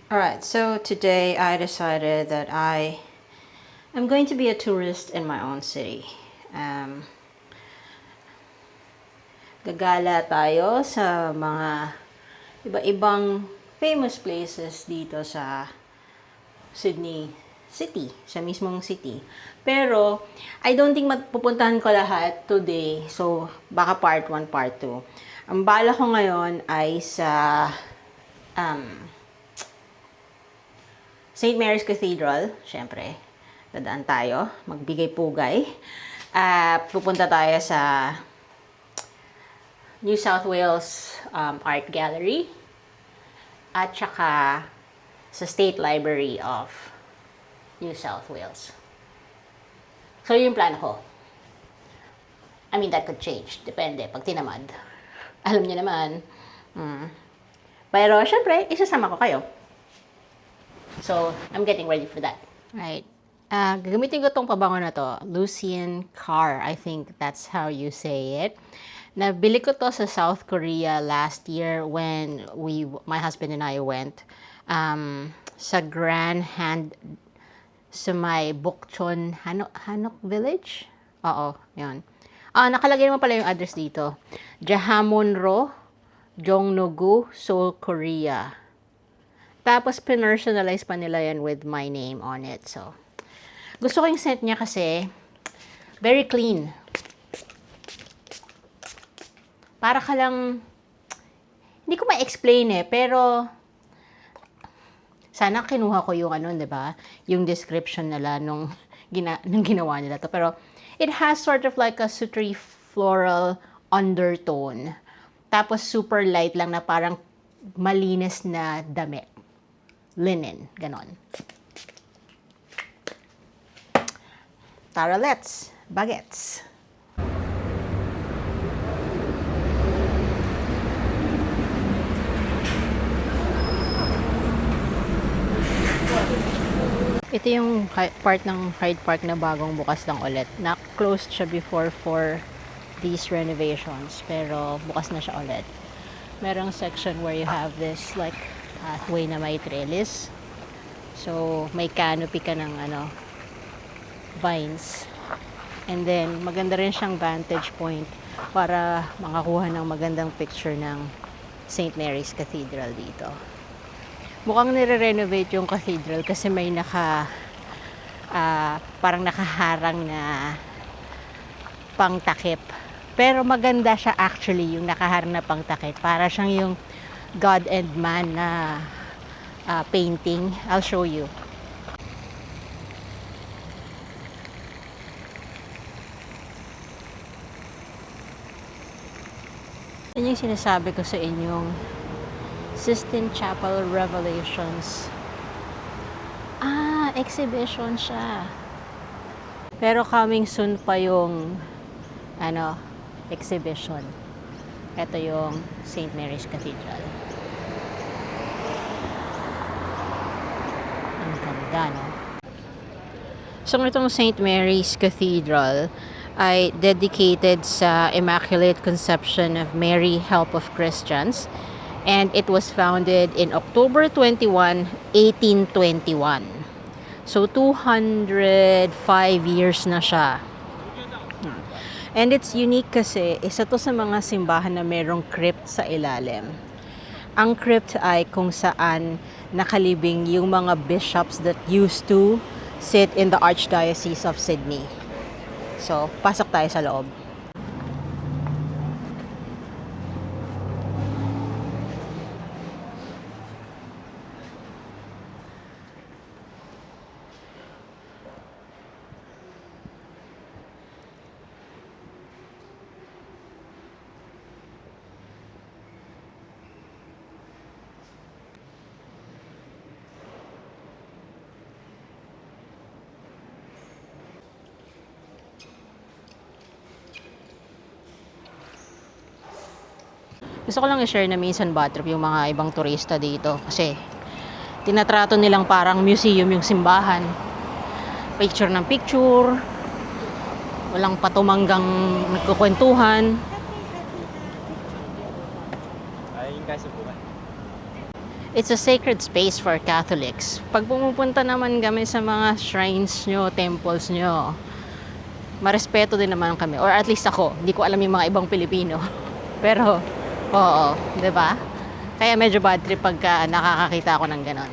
Alright, so today I decided that I am going to be a tourist in my own city. Gagala tayo sa mga iba-ibang famous places dito sa Sydney City, sa mismong city. Pero, I don't think mapupuntahan ko lahat today. So, baka part 1, part 2. Ang bala ko ngayon ay sa St. Mary's Cathedral. Siyempre, dadaan tayo, magbigay-pugay. Pupunta tayo sa New South Wales Art Gallery at saka sa State Library of New South Wales. So, yun yung plano ko. I mean, that could change. Depende, pag tinamad. Alam niyo naman. Pero, syempre, isasama ko kayo. So, I'm getting ready for that. Right. Gagamitin ko tong pabango na to. Lucien Carr. I think that's how you say it. Nabili ko to sa South Korea last year when my husband and I went sa Grand Hand sa may Bokchon Hanok Village. Oo, yun. Nakalagay naman pala yung address dito. Jahamonro, Jongno-gu, Seoul, Korea. Tapos personalize pa nila yan with my name on it. So, gusto ko yung scent niya kasi very clean. Para ka lang, hindi ko ma-explain pero sana kinuha ko yung di ba? Yung description nila nung ginawa nila to. Pero it has sort of like a sutry floral undertone. Tapos super light lang na parang malinis na damit. Linen, ganon. Tara, let's bagets. Ito yung part ng Hyde Park na bagong bukas lang ulit. Na-closed siya before for these renovations, pero bukas na siya ulit. Merong section where you have this like pathway na may trellis. So, may canopy ka ng vines. And then, maganda rin siyang vantage point para makakuha ng magandang picture ng St. Mary's Cathedral dito. Mukhang nire-renovate yung cathedral kasi may parang nakaharang na pangtakip. Pero maganda siya actually, yung nakaharang na pangtakip. Para siyang yung God and Man na painting. I'll show you. Yan yung sinasabi ko sa inyong Sistine Chapel Revelations. Exhibition siya. Pero coming soon pa yung exhibition. Ito yung St. Mary's Cathedral. Ang ganda, no? So, itong St. Mary's Cathedral ay dedicated sa Immaculate Conception of Mary, Help of Christians. And it was founded in October 21, 1821. So, 205 years na siya. And it's unique kasi isa to sa mga simbahan na merong crypt sa ilalim. Ang crypt ay kung saan nakalibing yung mga bishops that used to sit in the Archdiocese of Sydney. So, pasok tayo sa loob. Gusto ko lang i-share na minsan bad trip yung mga ibang turista dito kasi tinatrato nilang parang museum yung simbahan. Picture ng picture, walang patumanggang nagkukwentuhan. It's a sacred space for Catholics. Pag pumupunta naman kami sa mga shrines nyo, temples nyo, marespeto din naman kami. Or at least ako. Hindi ko alam yung mga ibang Pilipino. Pero, oo, 'di ba? Kaya medyo bad trip pagka nakakakita ako ng ganon.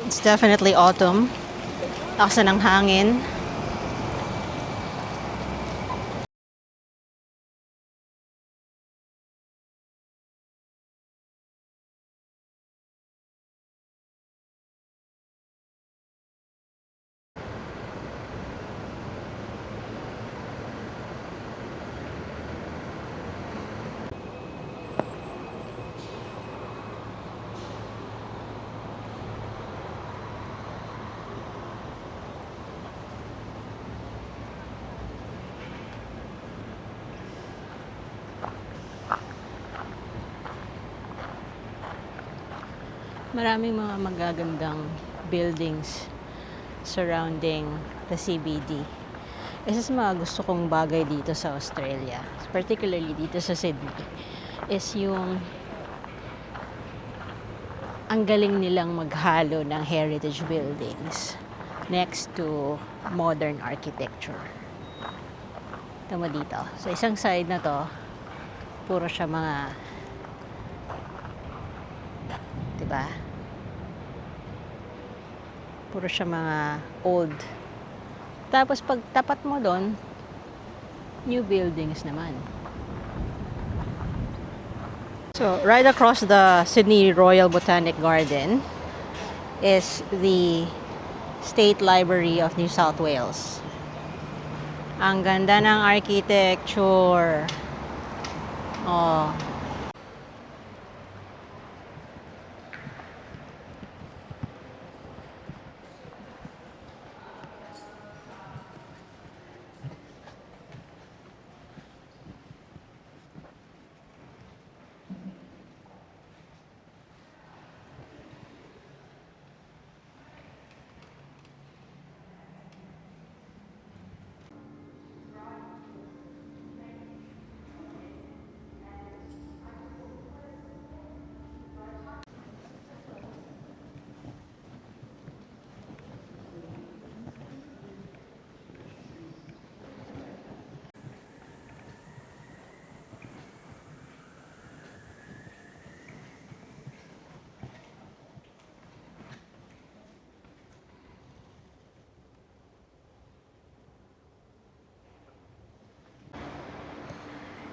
It's definitely autumn. Lakas na ng hangin. Maraming mga magagandang buildings surrounding the CBD. Isa sa mga gusto kong bagay dito sa Australia, particularly dito sa Sydney, is yung ang galing nilang maghalo ng heritage buildings next to modern architecture. Ito mo dito. So, isang side na to, puro siya mga, diba? Puro siya mga old. Tapos pag tapat mo doon, new buildings naman. So, right across the Sydney Royal Botanic Garden is the State Library of New South Wales. Ang ganda ng architecture. Oh.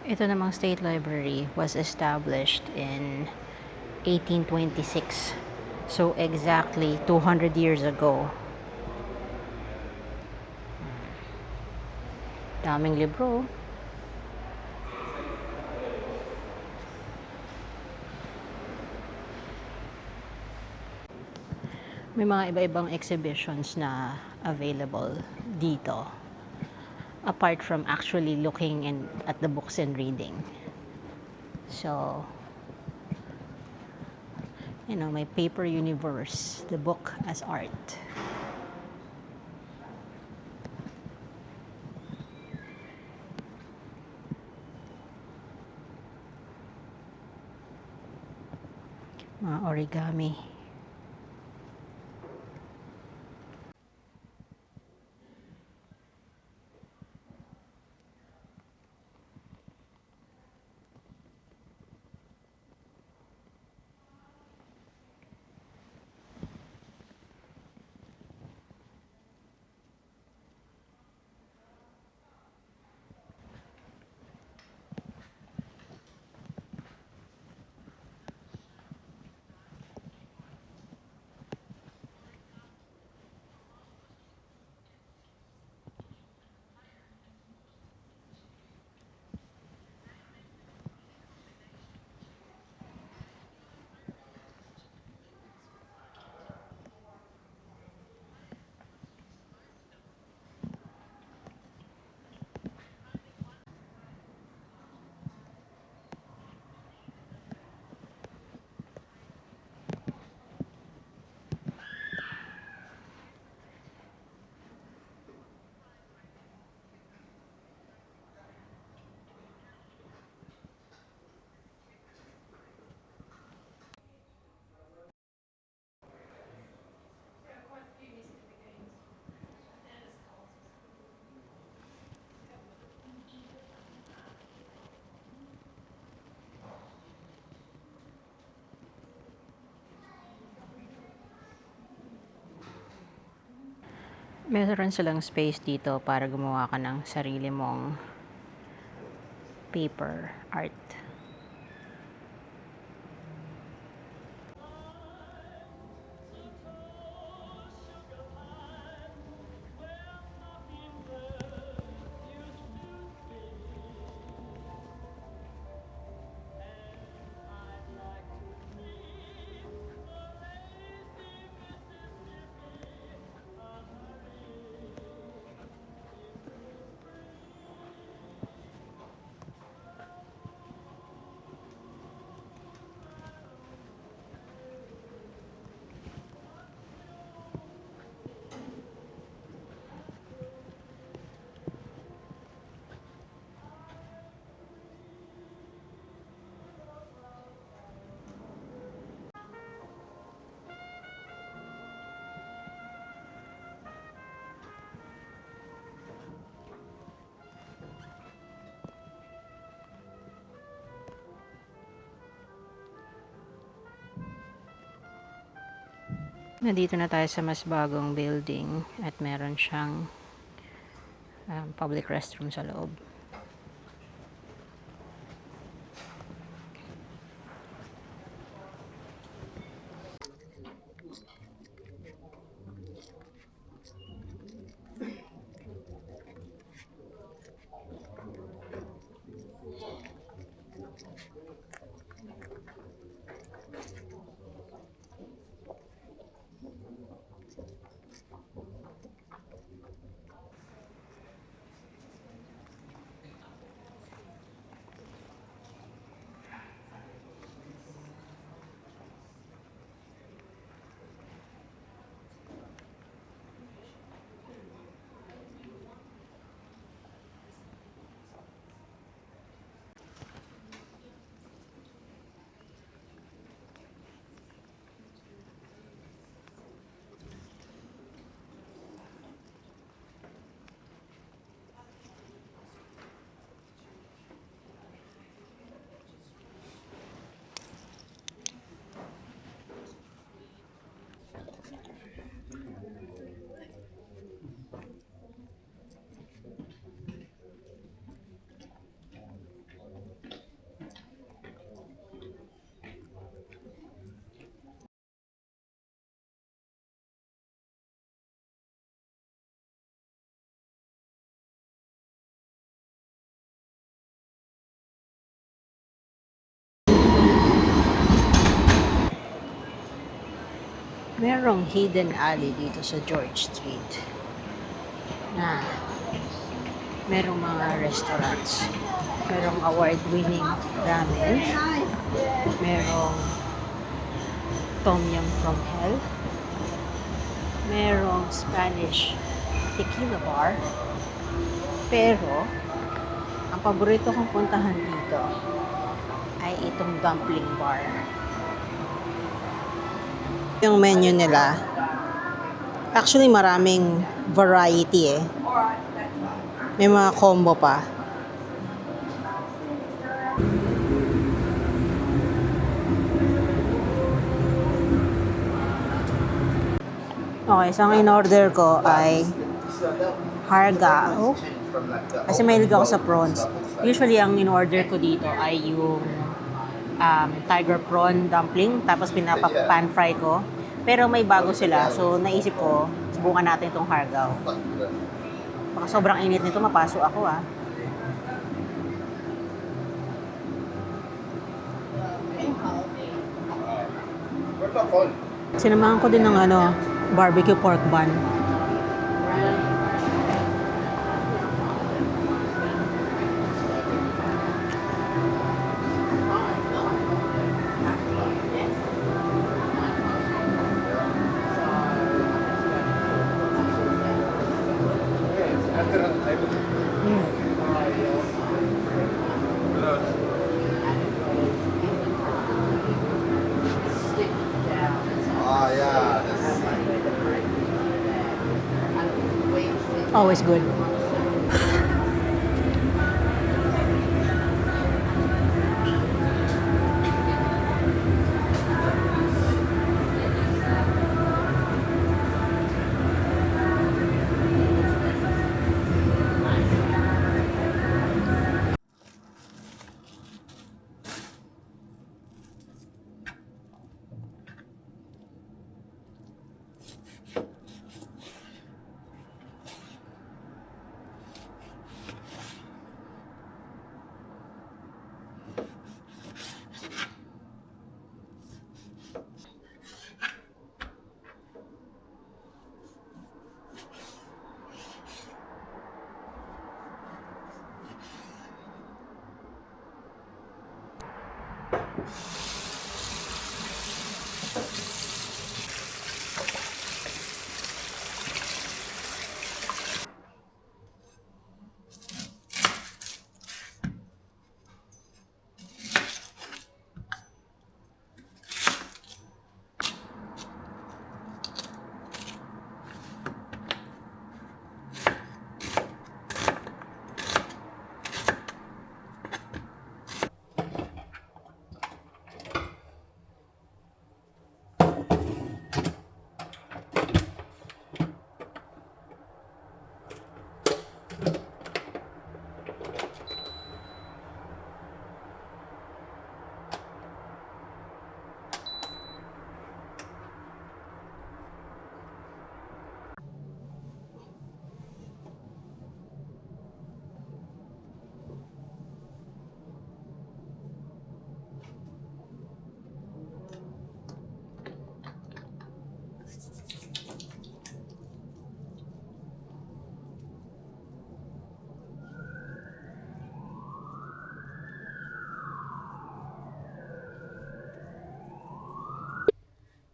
Ito namang State Library was established in 1826. So exactly 200 years ago. Daming libro. May mga iba-ibang exhibitions na available dito. Apart from actually looking at the books and reading. So, may Paper Universe, the book as art. Mga origami. Meron silang space dito para gumawa ka ng sarili mong paper art. Nandito na tayo sa mas bagong building at meron siyang public restroom sa loob. Merong hidden alley dito sa George Street na merong mga restaurants. Merong award-winning ramen. Merong Tom Yum from Hell. Merong Spanish tequila bar. Pero, ang paborito kong puntahan dito ay itong dumpling bar. Yung menu nila, actually maraming variety eh. May mga combo pa. Okay, so ang in-order ko ay hargao. Kasi mahilig ako sa prawns. Usually, ang in-order ko dito ay yung tiger prawn dumpling, tapos pinapa-pan fry ko. Pero may bago sila, so naisip ko, subukan natin itong hargao. Baka sobrang init nito, mapaso ako ah. Sinamahan ko din ng barbecue pork bun. Always good.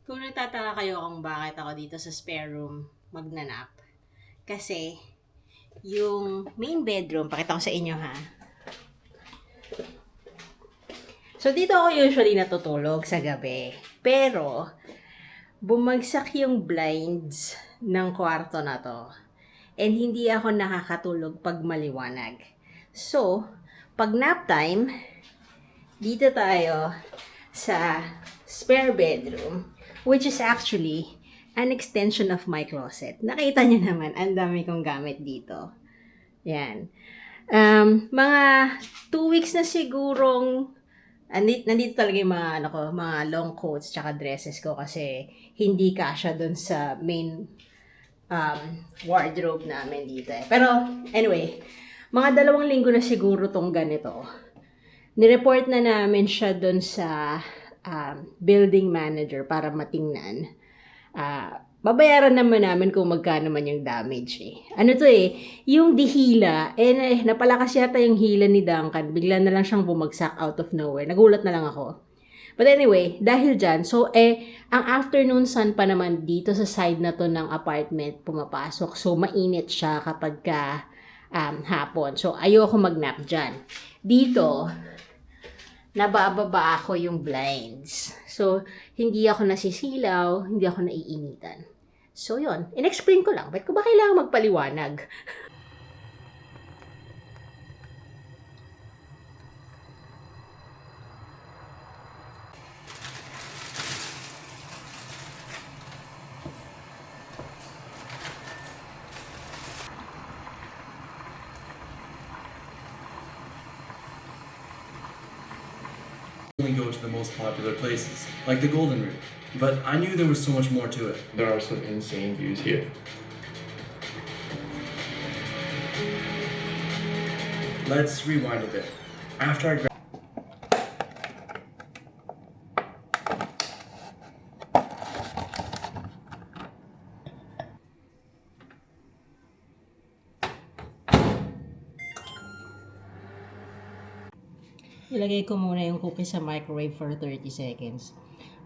Kung nagtataka kayo kung bakit ako dito sa spare room magnanap, kasi yung main bedroom, pakita ko sa inyo ha. So dito ako usually natutulog sa gabi. Pero bumagsak yung blinds ng kwarto na to. And hindi ako nakakatulog pag maliwanag. So, pag nap time, dito tayo sa spare bedroom, which is actually an extension of my closet. Nakita niyo naman, ang dami kong gamit dito. Yan. Mga 2 weeks na sigurong nandito talaga yung mga long coats tsaka dresses ko kasi hindi kasya dun sa main wardrobe namin dito eh. Pero anyway, mga 2 linggo na siguro tong ganito. Nireport na namin siya dun sa building manager para matingnan. Babayaran naman namin kung magkano man yung damage eh. Ano to eh, yung dihila, napalakas yata yung hila ni Duncan, bigla na lang siyang bumagsak out of nowhere. Nagulat na lang ako. But anyway, dahil dyan, ang afternoon sun pa naman dito sa side na to ng apartment pumapasok. So, mainit siya kapag hapon. So, ayoko mag-nap dyan. Dito, nabababa ako yung blinds. So, hindi ako nasisilaw, hindi ako naiinitan. So, yun. In-explain ko lang. Ba't ko ba kailangan magpaliwanag? Only go to the most popular places, like the Golden Route. But I knew there was so much more to it. There are some insane views here. Let's rewind a bit. After I Ilagay ko muna yung cookie sa microwave for 30 seconds.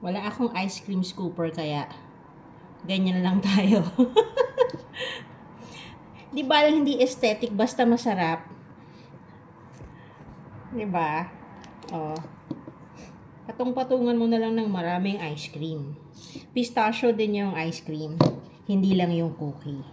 Wala akong ice cream scooper kaya ganyan lang tayo. Di ba lang hindi aesthetic basta masarap? Di ba? Oh. Patong-patungan mo na lang ng maraming ice cream. Pistachio din yung ice cream, hindi lang yung cookie.